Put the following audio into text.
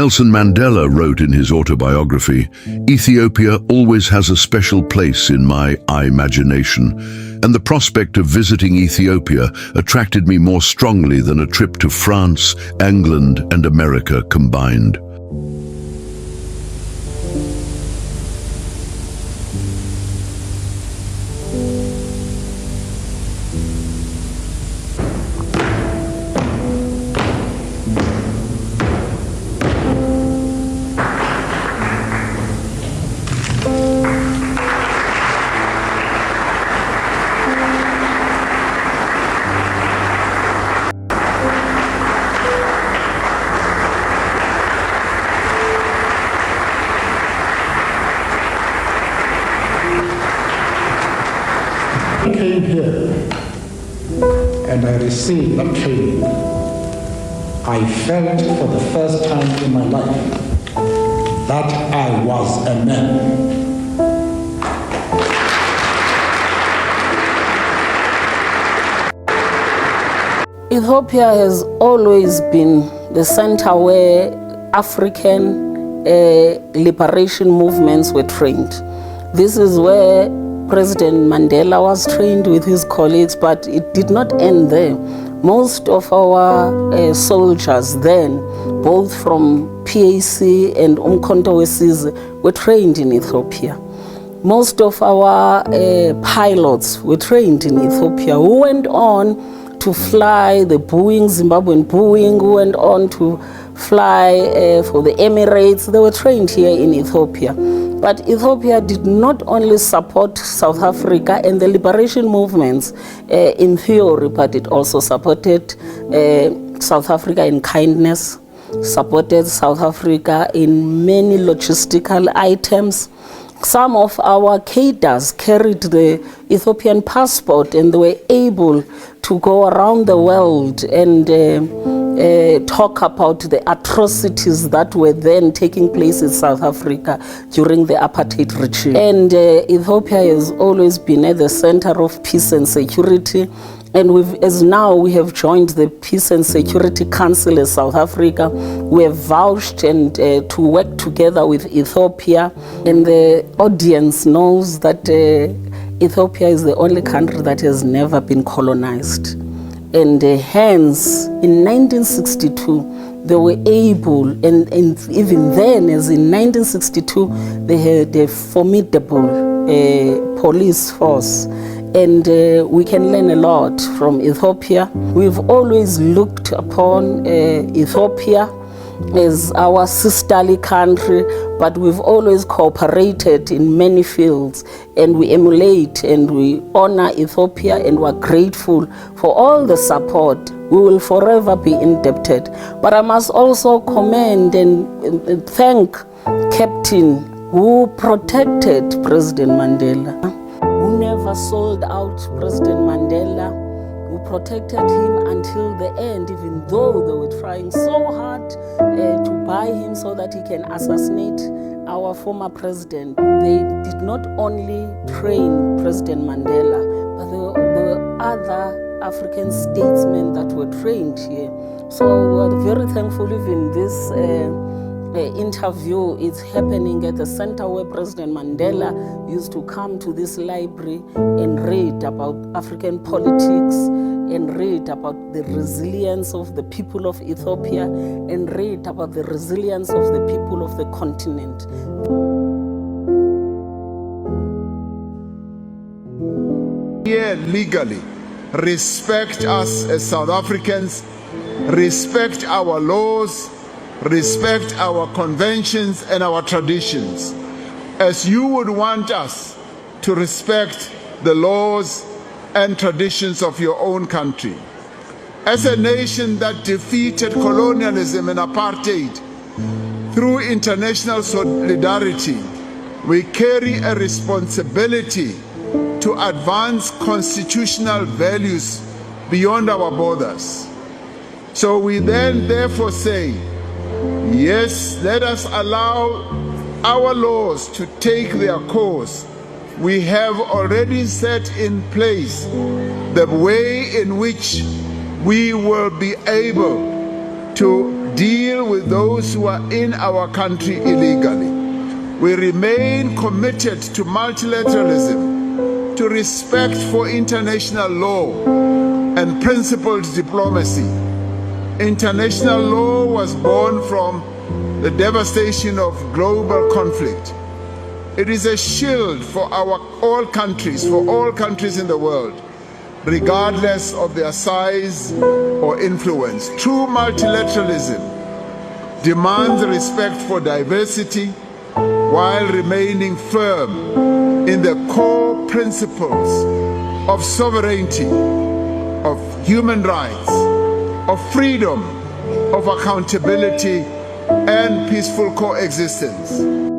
Nelson Mandela wrote in his autobiography, "Ethiopia always has a special place in my imagination, and the prospect of visiting Ethiopia attracted me more strongly than a trip to France, England, and America combined." I came here and I received that training. I felt for the first time in my life that I was a man. Ethiopia has always been the center where African liberation movements were trained. This is where President Mandela was trained with his colleagues, but it did not end there. Most of our soldiers then, both from PAC and Umkhonto weSizwe, were trained in Ethiopia. Most of our pilots were trained in Ethiopia, who went on to fly the Boeing, Zimbabwean Boeing, who went on to fly for the Emirates. They were trained here in Ethiopia. But Ethiopia did not only support South Africa and the liberation movements in theory, but it also supported South Africa in kindness, supported South Africa in many logistical items. Some of our cadres carried the Ethiopian passport and they were able to go around the world and talk about the atrocities that were then taking place in South Africa during the apartheid regime. And Ethiopia has always been at the center of peace and security. And as now we have joined the Peace and Security Council in South Africa, we have vouched and to work together with Ethiopia. And the audience knows that Ethiopia is the only country that has never been colonized. And hence, in 1962, they were able, and even then, as in 1962, they had a formidable police force. And we can learn a lot from Ethiopia. We've always looked upon Ethiopia as our sisterly country, but we've always cooperated in many fields, and we emulate and we honor Ethiopia, and we're grateful for all the support. We will forever be indebted. But I must also commend and thank Captain who protected President Mandela, who never sold out President Mandela, who protected him until the end, even though they were trying so hard to buy him so that he can assassinate our former president. They did not only train President Mandela, but there were other African statesmen that were trained here. So we're very thankful even this interview is happening at the center where President Mandela used to come to this library and read about African politics, and read about the resilience of the people of Ethiopia, and read about the resilience of the people of the continent. Here legally, respect us as South Africans, respect our laws, respect our conventions and our traditions, as you would want us to respect the laws and traditions of your own country. As a nation that defeated colonialism and apartheid through international solidarity, we carry a responsibility to advance constitutional values beyond our borders. So we then therefore say, yes, let us allow our laws to take their course. We have already set in place the way in which we will be able to deal with those who are in our country illegally. We remain committed to multilateralism, to respect for international law and principled diplomacy. International law was born from the devastation of global conflict. It is a shield for all countries in the world, regardless of their size or influence. True multilateralism demands respect for diversity while remaining firm in the core principles of sovereignty, of human rights, of freedom, of accountability, and peaceful coexistence.